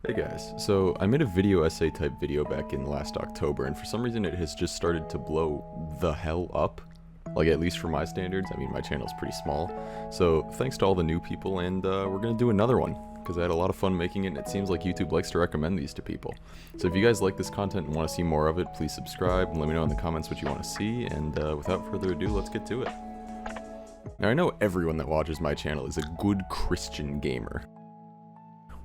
Hey guys, so I made a video essay type video back in last October, and for some reason it has just started to blow the hell up. Like, at least for my standards. I mean, my channel's pretty small. So thanks to all the new people, and we're gonna do another one, because I had a lot of fun making it, and it seems like YouTube likes to recommend these to people. So if you guys like this content and want to see more of it, please subscribe and let me know in the comments what you want to see, and without further ado, let's get to it. Now, I know everyone that watches my channel is a good Christian gamer.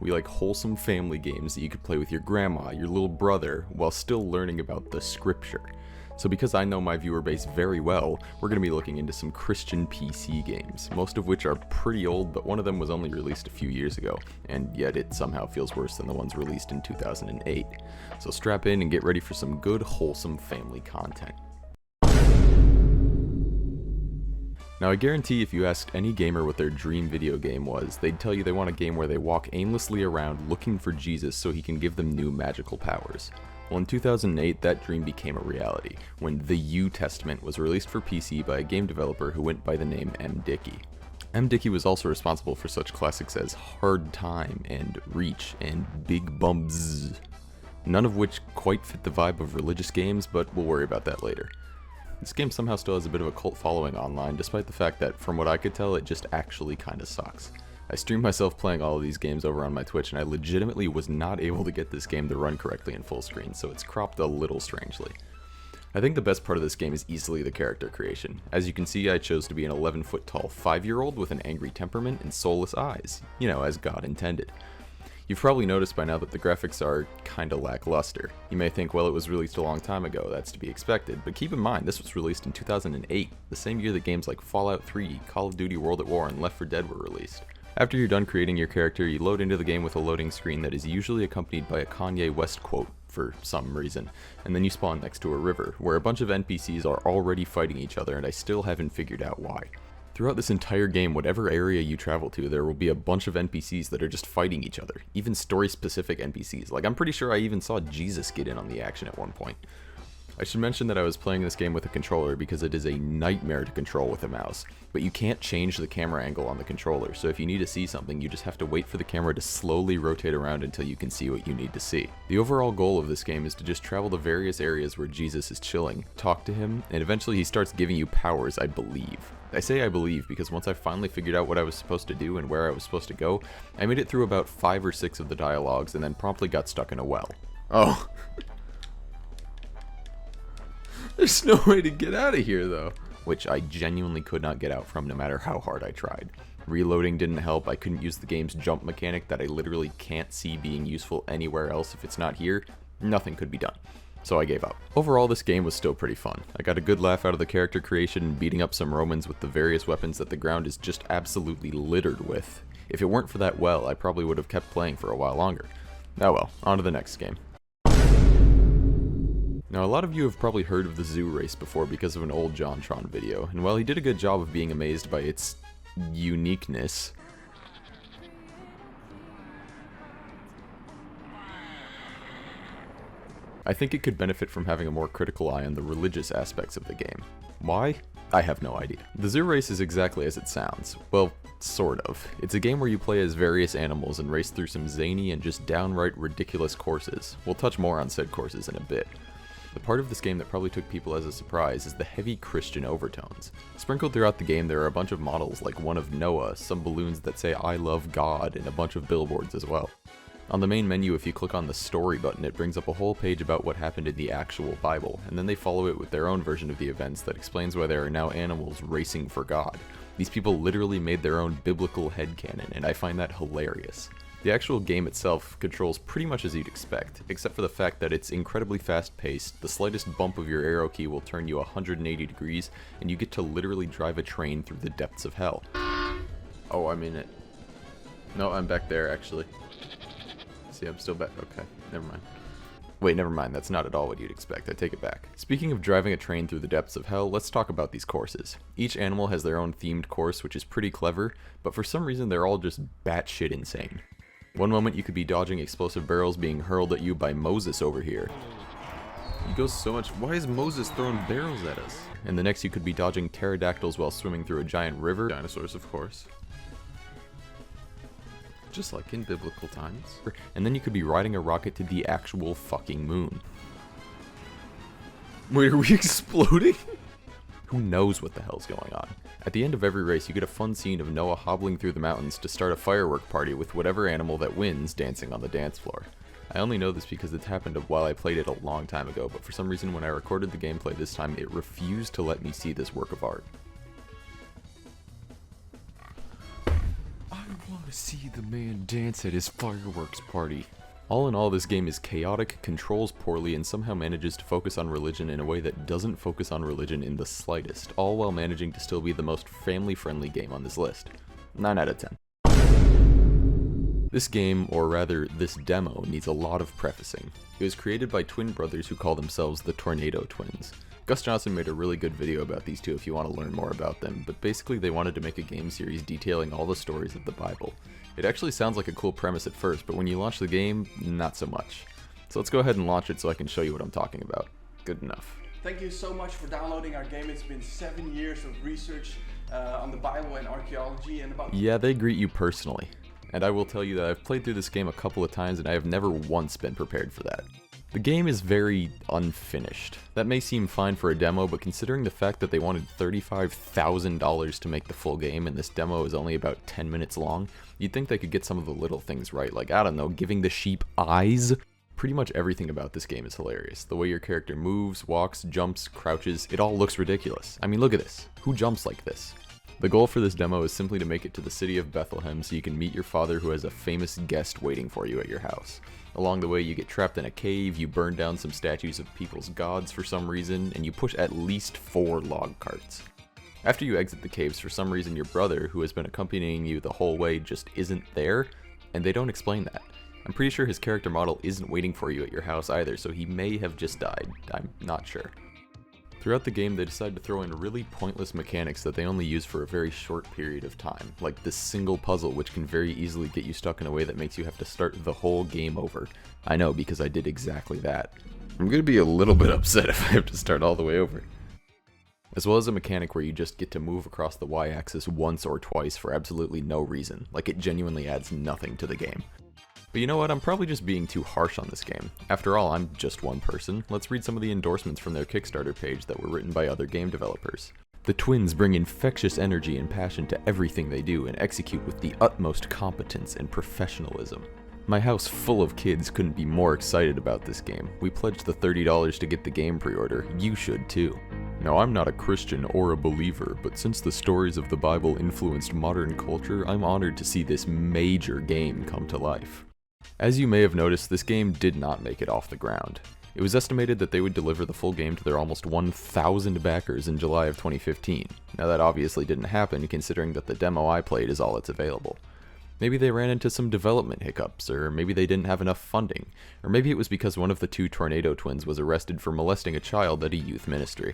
We like wholesome family games that you could play with your grandma, your little brother, while still learning about the scripture. So because I know my viewer base very well, we're going to be looking into some Christian PC games, most of which are pretty old, but one of them was only released a few years ago, and yet it somehow feels worse than the ones released in 2008. So strap in and get ready for some good, wholesome family content. Now, I guarantee if you asked any gamer what their dream video game was, they'd tell you they want a game where they walk aimlessly around looking for Jesus so he can give them new magical powers. Well, in 2008, that dream became a reality, when The New Testament was released for PC by a game developer who went by the name M. Dickey. M. Dickey was also responsible for such classics as Hard Time and Reach and Big Bums, none of which quite fit the vibe of religious games, but we'll worry about that later. This game somehow still has a bit of a cult following online, despite the fact that, from what I could tell, it just actually kinda sucks. I streamed myself playing all of these games over on my Twitch, and I legitimately was not able to get this game to run correctly in full screen, so it's cropped a little strangely. I think the best part of this game is easily the character creation. As you can see, I chose to be an 11-foot tall 5-year-old with an angry temperament and soulless eyes, you know, as God intended. You've probably noticed by now that the graphics are kinda lackluster. You may think, well, it was released a long time ago, that's to be expected, but keep in mind, this was released in 2008, the same year that games like Fallout 3, Call of Duty World at War, and Left 4 Dead were released. After you're done creating your character, you load into the game with a loading screen that is usually accompanied by a Kanye West quote, for some reason, and then you spawn next to a river, where a bunch of NPCs are already fighting each other, and I still haven't figured out why. Throughout this entire game, whatever area you travel to, there will be a bunch of NPCs that are just fighting each other. Even story-specific NPCs. Like, I'm pretty sure I even saw Jesus get in on the action at one point. I should mention that I was playing this game with a controller because it is a nightmare to control with a mouse. But you can't change the camera angle on the controller, so if you need to see something, you just have to wait for the camera to slowly rotate around until you can see what you need to see. The overall goal of this game is to just travel to various areas where Jesus is chilling, talk to him, and eventually he starts giving you powers, I believe. I say I believe because once I finally figured out what I was supposed to do and where I was supposed to go, I made it through about 5 or 6 of the dialogues and then promptly got stuck in a well. Oh. There's no way to get out of here though. Which I genuinely could not get out from no matter how hard I tried. Reloading didn't help, I couldn't use the game's jump mechanic that I literally can't see being useful anywhere else if it's not here. Nothing could be done. So I gave up. Overall, this game was still pretty fun. I got a good laugh out of the character creation and beating up some Romans with the various weapons that the ground is just absolutely littered with. If it weren't for that well, I probably would have kept playing for a while longer. Oh well, on to the next game. Now, a lot of you have probably heard of the zoo race before because of an old JonTron video, and while he did a good job of being amazed by its uniqueness, I think it could benefit from having a more critical eye on the religious aspects of the game. Why? I have no idea. The zoo race is exactly as it sounds. Well, sort of. It's a game where you play as various animals and race through some zany and just downright ridiculous courses. We'll touch more on said courses in a bit. The part of this game that probably took people as a surprise is the heavy Christian overtones. Sprinkled throughout the game there are a bunch of models like one of Noah, some balloons that say I love God, and a bunch of billboards as well. On the main menu, if you click on the story button, it brings up a whole page about what happened in the actual Bible, and then they follow it with their own version of the events that explains why there are now animals racing for God. These people literally made their own biblical headcanon, and I find that hilarious. The actual game itself controls pretty much as you'd expect, except for the fact that it's incredibly fast-paced, the slightest bump of your arrow key will turn you 180 degrees, and you get to literally drive a train through the depths of hell. Oh, I'm in it. No, I'm back there, actually. See, I'm still back. Okay, never mind. Wait, never mind, that's not at all what you'd expect, I take it back. Speaking of driving a train through the depths of hell, let's talk about these courses. Each animal has their own themed course, which is pretty clever, but for some reason they're all just batshit insane. One moment you could be dodging explosive barrels being hurled at you by Moses over here. He goes so much. Why is Moses throwing barrels at us? And the next you could be dodging pterodactyls while swimming through a giant river. Dinosaurs, of course. just like in biblical times. And then you could be riding a rocket to the actual fucking moon. Wait, are we exploding? Who knows what the hell's going on? At the end of every race, you get a fun scene of Noah hobbling through the mountains to start a firework party with whatever animal that wins dancing on the dance floor. I only know this because it's happened while I played it a long time ago, but for some reason when I recorded the gameplay this time, it refused to let me see this work of art. I want to see the man dance at his fireworks party. All in all, this game is chaotic, controls poorly, and somehow manages to focus on religion in a way that doesn't focus on religion in the slightest, all while managing to still be the most family-friendly game on this list. 9 out of 10. This game, or rather, this demo, needs a lot of prefacing. It was created by twin brothers who call themselves the Tornado Twins. Gus Johnson made a really good video about these two if you want to learn more about them, but basically they wanted to make a game series detailing all the stories of the Bible. It actually sounds like a cool premise at first, but when you launch the game, not so much. So let's go ahead and launch it so I can show you what I'm talking about. Good enough. Thank you so much for downloading our game. It's been 7 years of research on the Bible and archaeology and about... Yeah, they greet you personally. And I will tell you that I've played through this game a couple of times and I have never once been prepared for that. The game is very unfinished. That may seem fine for a demo, but considering the fact that they wanted $35,000 to make the full game and this demo is only about 10 minutes long, you'd think they could get some of the little things right, like, I don't know, giving the sheep eyes? Pretty much everything about this game is hilarious. The way your character moves, walks, jumps, crouches, it all looks ridiculous. I mean, look at this. Who jumps like this? The goal for this demo is simply to make it to the city of Bethlehem so you can meet your father who has a famous guest waiting for you at your house. Along the way, you get trapped in a cave, you burn down some statues of people's gods for some reason, and you push at least 4 log carts. After you exit the caves, for some reason your brother, who has been accompanying you the whole way, just isn't there, and they don't explain that. I'm pretty sure his character model isn't waiting for you at your house either, so he may have just died. I'm not sure. Throughout the game, they decide to throw in really pointless mechanics that they only use for a very short period of time, like this single puzzle which can very easily get you stuck in a way that makes you have to start the whole game over. I know, because I did exactly that. I'm gonna be a little bit upset if I have to start all the way over. As well as a mechanic where you just get to move across the y-axis once or twice for absolutely no reason, like it genuinely adds nothing to the game. But you know what, I'm probably just being too harsh on this game. After all, I'm just one person. Let's read some of the endorsements from their Kickstarter page that were written by other game developers. The twins bring infectious energy and passion to everything they do and execute with the utmost competence and professionalism. My house full of kids couldn't be more excited about this game. We pledged the $30 to get the game pre-order. You should too. Now, I'm not a Christian or a believer, but since the stories of the Bible influenced modern culture, I'm honored to see this major game come to life. As you may have noticed, this game did not make it off the ground. It was estimated that they would deliver the full game to their almost 1,000 backers in July of 2015. Now that obviously didn't happen, considering that the demo I played is all that's available. Maybe they ran into some development hiccups, or maybe they didn't have enough funding, or maybe it was because one of the 2 Tornado Twins was arrested for molesting a child at a youth ministry.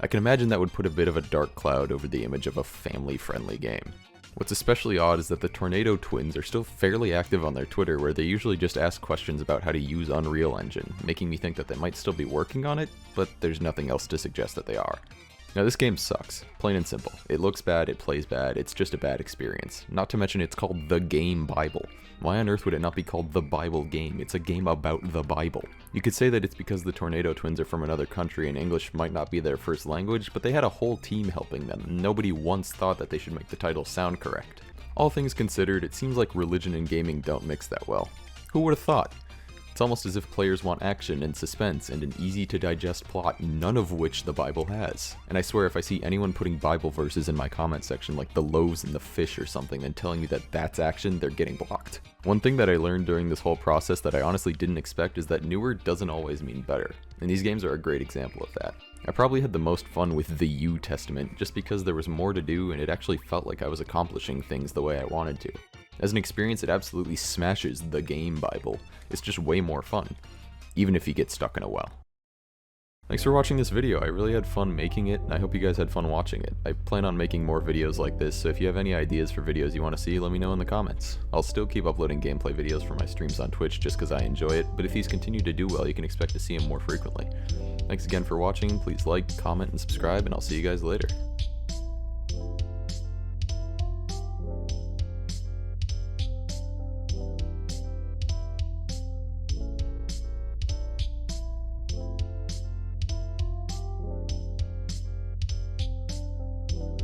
I can imagine that would put a bit of a dark cloud over the image of a family-friendly game. What's especially odd is that the Tornado Twins are still fairly active on their Twitter, where they usually just ask questions about how to use Unreal Engine, making me think that they might still be working on it, but there's nothing else to suggest that they are. Now this game sucks, plain and simple. It looks bad, it plays bad, it's just a bad experience. Not to mention it's called The Game Bible. Why on earth would it not be called The Bible Game? It's a game about the Bible. You could say that it's because the Tornado Twins are from another country and English might not be their first language, but they had a whole team helping them. Nobody once thought that they should make the title sound correct. All things considered, it seems like religion and gaming don't mix that well. Who would have thought? It's almost as if players want action and suspense and an easy-to-digest plot, none of which the Bible has. And I swear if I see anyone putting Bible verses in my comment section like the loaves and the fish or something and telling me that that's action, they're getting blocked. One thing that I learned during this whole process that I honestly didn't expect is that newer doesn't always mean better. And these games are a great example of that. I probably had the most fun with the New Testament just because there was more to do and it actually felt like I was accomplishing things the way I wanted to. As an experience, it absolutely smashes The Game Bible. It's just way more fun, even if you get stuck in a well. Thanks for watching this video. I really had fun making it, and I hope you guys had fun watching it. I plan on making more videos like this, so if you have any ideas for videos you want to see, let me know in the comments. I'll still keep uploading gameplay videos for my streams on Twitch just because I enjoy it, but if these continue to do well, you can expect to see them more frequently. Thanks again for watching. Please like, comment, and subscribe, and I'll see you guys later.